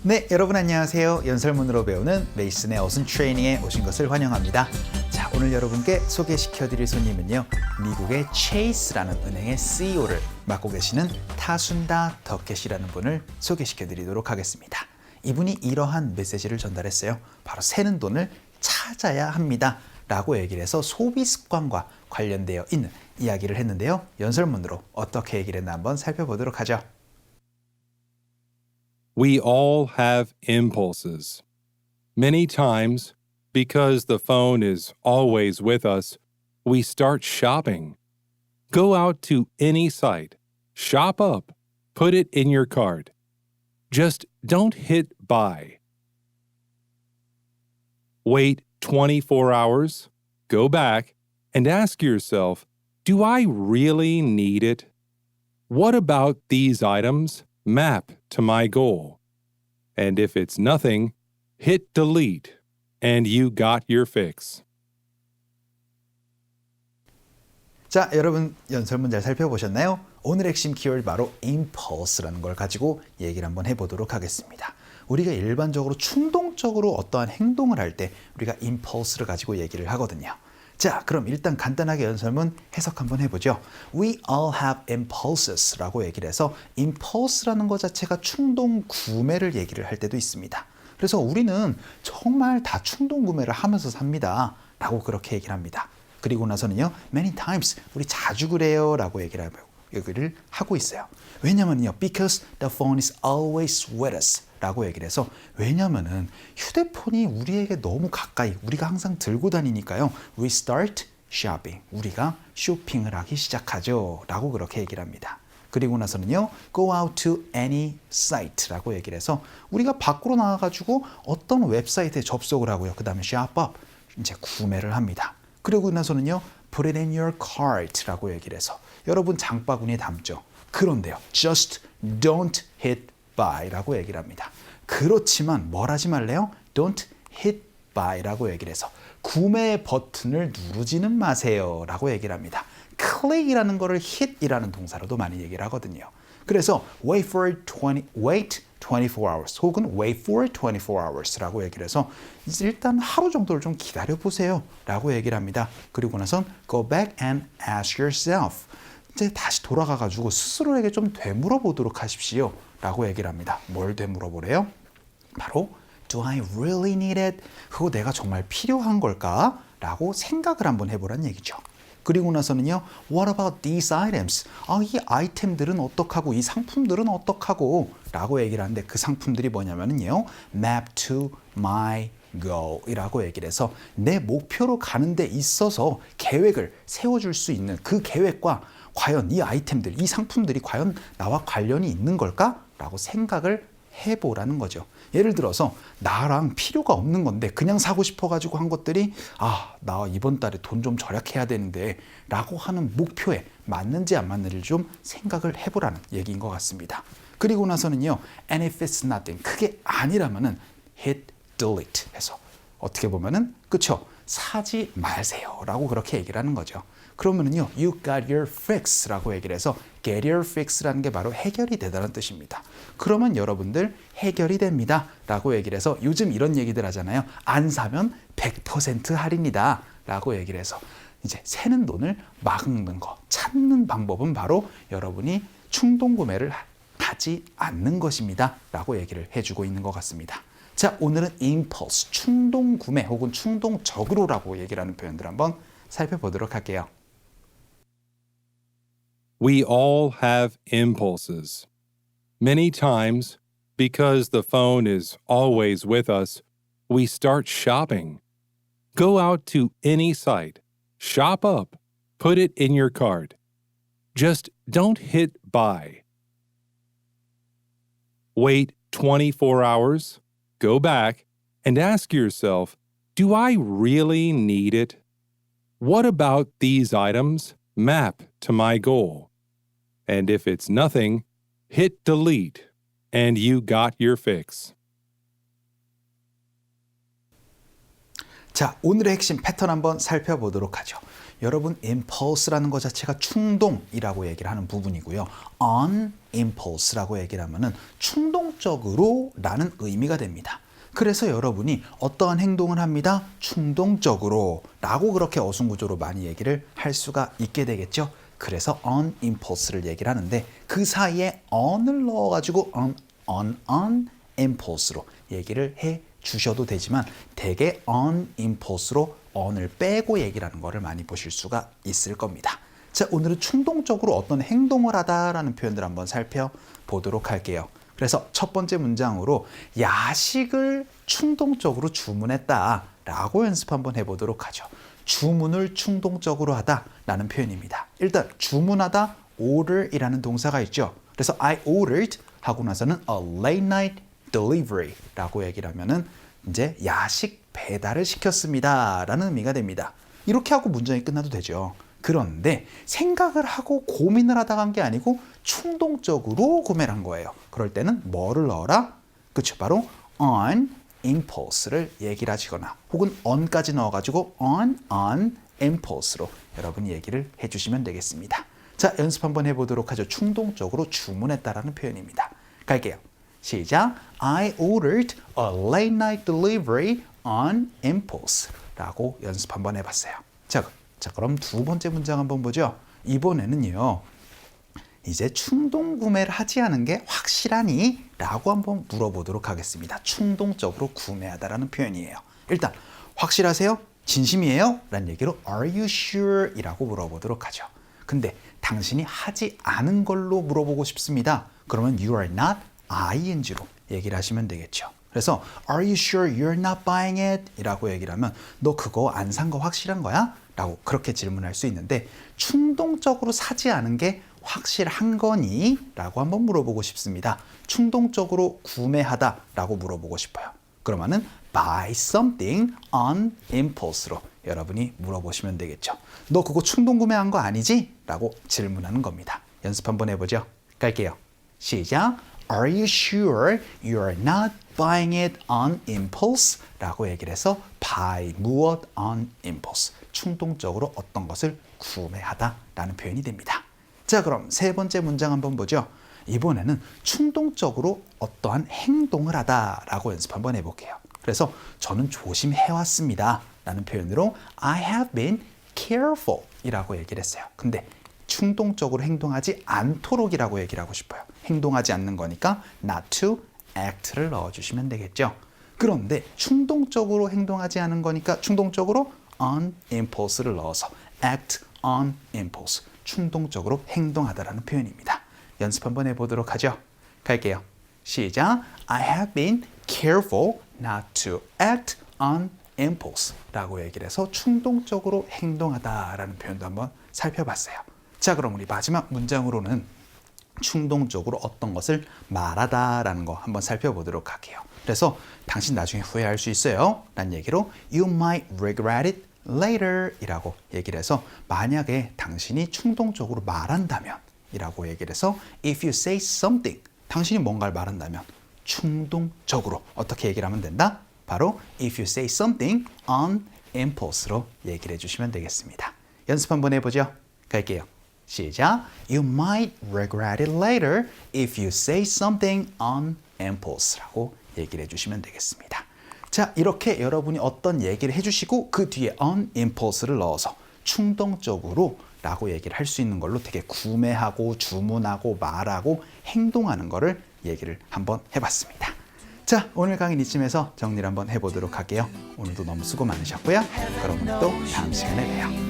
네, 여러분 안녕하세요. 연설문으로 배우는 메이슨의 어순 트레이닝에 오신 것을 환영합니다. 자, 오늘 여러분께 소개시켜드릴 손님은요, 미국의 체이스라는 은행의 CEO를 맡고 계시는 타순다 더켓이라는 분을 소개시켜드리도록 하겠습니다. 이분이 이러한 메시지를 전달했어요. 바로 새는 돈을 찾아야 합니다. 라고 얘기를 해서 소비 습관과 관련되어 있는 이야기를 했는데요. 연설문으로 어떻게 얘기를 했나 한번 살펴보도록 하죠. We all have impulses. Many times, because the phone is always with us, we start shopping. Go out to any site, shop up, put it in your cart. Just don't hit buy. Wait 24 hours, go back, and ask yourself, do I really need it? What about these items map to my goal? And if it's nothing, hit delete, and you got your fix. 자, 여러분 연설문 잘 살펴보셨나요? 오늘 핵심 키워드 바로 impulse라는 걸 가지고 얘기를 한번 해보도록 하겠습니다. 우리가 일반적으로 충동적으로 어떠한 행동을 할 때 우리가 impulse를 가지고 얘기를 하거든요. 자, 그럼 일단 간단하게 연설문 해석 한번 해보죠. We all have impulses 라고 얘기를 해서 impulse라는 것 자체가 충동 구매를 얘기를 할 때도 있습니다. 그래서 우리는 정말 다 충동 구매를 하면서 삽니다. 라고 그렇게 얘기를 합니다. 그리고 나서는요, many times, 우리 자주 그래요. 라고 얘기를 하고 있어요. 왜냐면요, because the phone is always with us. 라고 얘기를 해서 왜냐면은 휴대폰이 우리에게 너무 가까이 우리가 항상 들고 다니니까요. We start shopping. 우리가 쇼핑을 하기 시작하죠. 라고 그렇게 얘기를 합니다. 그리고 나서는요. Go out to any site 라고 얘기를 해서 우리가 밖으로 나와가지고 어떤 웹사이트에 접속을 하고요. 그 다음에 shop up. 이제 구매를 합니다. 그리고 나서는요. Put it in your cart 라고 얘기를 해서 여러분 장바구니에 담죠. 그런데요. Just don't hit buy 라고 얘기를 합니다. 그렇지만 뭘 하지 말래요? Don't hit buy 라고 얘기를 해서 구매 버튼을 누르지는 마세요 라고 얘기를 합니다. click이라는 거를 hit이라는 동사로도 많이 얘기를 하거든요. 그래서 wait 24 hours 혹은 wait for 24 hours 라고 얘기를 해서 일단 하루 정도를 좀 기다려 보세요 라고 얘기를 합니다. 그리고 나선 go back and ask yourself 이제 다시 돌아가가지고 스스로에게 좀 되물어 보도록 하십시오 라고 얘기를 합니다. 뭘 되물어보래요? 바로 Do I really need it? 그거 내가 정말 필요한 걸까? 라고 생각을 한번 해보란 얘기죠. 그리고 나서는요, What about these items? 이 아이템들은 어떡하고 이 상품들은 어떡하고? 라고 얘기를 하는데 그 상품들이 뭐냐면요, Map to my goal 이라고 얘기를 해서 내 목표로 가는 데 있어서 계획을 세워줄 수 있는 그 계획과 과연 이 아이템들, 이 상품들이 과연 나와 관련이 있는 걸까? 라고 생각을 해보라는 거죠. 예를 들어서 나랑 필요가 없는 건데 그냥 사고 싶어가지고 한 것들이 나 이번 달에 돈 좀 절약해야 되는데 라고 하는 목표에 맞는지 안 맞는지를 좀 생각을 해보라는 얘기인 것 같습니다. 그리고 나서는요. And if it's nothing, 그게 아니라면은 hit delete 해서 어떻게 보면은 그쵸? 사지 마세요 라고 그렇게 얘기를 하는 거죠. 그러면은요, you got your fix 라고 얘기를 해서 get your fix라는 게 바로 해결이 되다는 뜻입니다. 그러면 여러분들 해결이 됩니다 라고 얘기를 해서 요즘 이런 얘기들 하잖아요. 안 사면 100% 할인이다 라고 얘기를 해서 이제 새는 돈을 막는 거, 찾는 방법은 바로 여러분이 충동 구매를 하지 않는 것입니다 라고 얘기를 해주고 있는 것 같습니다. 자, 오늘은 impulse, 충동 구매 혹은 충동적으로라고 얘기를 하는 표현들 한번 살펴보도록 할게요. We all have impulses. Many times, because the phone is always with us, we start shopping. Go out to any site, shop up, put it in your cart. Just don't hit buy. Wait 24 hours, go back, and ask yourself, do I really need it? What about these items map to my goal? And if it's nothing, hit delete, and you got your fix. 자, 오늘의 핵심 패턴 한번 살펴보도록 하죠. 여러분, impulse라는 것 자체가 충동이라고 얘기를 하는 부분이고요. on impulse라고 얘기를 하면은 충동적으로 라는 의미가 됩니다. 그래서 여러분이 어떠한 행동을 합니다. 충동적으로 라고 그렇게 어순구조로 많이 얘기를 할 수가 있게 되겠죠. 그래서 on impulse를 얘기를 하는데 그 사이에 on을 넣어가지고 on impulse로 얘기를 해 주셔도 되지만 대개 on impulse로 on을 빼고 얘기를 하는 거를 많이 보실 수가 있을 겁니다. 자, 오늘은 충동적으로 어떤 행동을 하다라는 표현들 한번 살펴보도록 할게요. 그래서 첫 번째 문장으로 야식을 충동적으로 주문했다라고 연습 한번 해보도록 하죠. 주문을 충동적으로 하다라는 표현입니다. 일단 주문하다 order이라는 동사가 있죠. 그래서 I ordered 하고 나서는 a late night delivery라고 얘기를 하면은 이제 야식 배달을 시켰습니다 라는 의미가 됩니다. 이렇게 하고 문장이 끝나도 되죠. 그런데 생각을 하고 고민을 하다가 한 게 아니고 충동적으로 구매를 한 거예요. 그럴 때는 뭐를 넣어라? 그쵸, 바로 on impulse를 얘기를 하시거나 혹은 on까지 넣어가지고 on impulse로 여러분이 얘기를 해주시면 되겠습니다. 자, 연습 한번 해보도록 하죠. 충동적으로 주문했다라는 표현입니다. 갈게요. 시작. I ordered a late night delivery on impulse 라고 연습 한번 해봤어요. 자, 그럼 두 번째 문장 한번 보죠. 이번에는요. 이제 충동 구매를 하지 않은 게 확실하니? 라고 한번 물어보도록 하겠습니다. 충동적으로 구매하다라는 표현이에요. 일단 확실하세요? 진심이에요? 라는 얘기로 Are you sure? 이라고 물어보도록 하죠. 근데 당신이 하지 않은 걸로 물어보고 싶습니다. 그러면 You are not ing로 얘기를 하시면 되겠죠. 그래서 Are you sure you're not buying it? 이라고 얘기를 하면 너 그거 안 산 거 확실한 거야? 라고 그렇게 질문할 수 있는데 충동적으로 사지 않은 게 확실한 거니? 라고 한번 물어보고 싶습니다. 충동적으로 구매하다 라고 물어보고 싶어요. 그러면은 buy something on impulse로 여러분이 물어보시면 되겠죠. 너 그거 충동 구매한 거 아니지? 라고 질문하는 겁니다. 연습 한번 해보죠. 갈게요. 시작. Are you sure you're not buying it on impulse? 라고 얘기를 해서 buy 무엇 on impulse. 충동적으로 어떤 것을 구매하다 라는 표현이 됩니다. 자, 그럼 세 번째 문장 한번 보죠. 이번에는 충동적으로 어떠한 행동을 하다 라고 연습 한번 해볼게요. 그래서 저는 조심해왔습니다 라는 표현으로 I have been careful 이라고 얘기를 했어요. 근데 충동적으로 행동하지 않도록이라고 얘기를 하고 싶어요. 행동하지 않는 거니까 not to act를 넣어주시면 되겠죠. 그런데 충동적으로 행동하지 않은 거니까 충동적으로 on impulse를 넣어서 act on impulse, 충동적으로 행동하다라는 표현입니다. 연습 한번 해보도록 하죠. 갈게요. 시작. I have been careful not to act on impulse 라고 얘기를 해서 충동적으로 행동하다라는 표현도 한번 살펴봤어요. 자, 그럼 우리 마지막 문장으로는 충동적으로 어떤 것을 말하다라는 거 한번 살펴보도록 할게요. 그래서 당신 나중에 후회할 수 있어요 라는 얘기로 You might regret it later 이라고 얘기를 해서 만약에 당신이 충동적으로 말한다면 이라고 얘기를 해서 If you say something 당신이 뭔가를 말한다면 충동적으로 어떻게 얘기를 하면 된다? 바로 If you say something on impulse로 얘기를 해주시면 되겠습니다. 연습 한번 해보죠. 갈게요. 시작. You might regret it later if you say something on impulse라고 얘기를 해주시면 되겠습니다. 자, 이렇게 여러분이 어떤 얘기를 해주시고 그 뒤에 on impulse를 넣어서 충동적으로 라고 얘기를 할 수 있는 걸로 되게 구매하고 주문하고 말하고 행동하는 거를 얘기를 한번 해봤습니다. 자, 오늘 강의는 이쯤에서 정리를 한번 해보도록 할게요. 오늘도 너무 수고 많으셨고요. 그럼 우리 또 다음 시간에 봬요.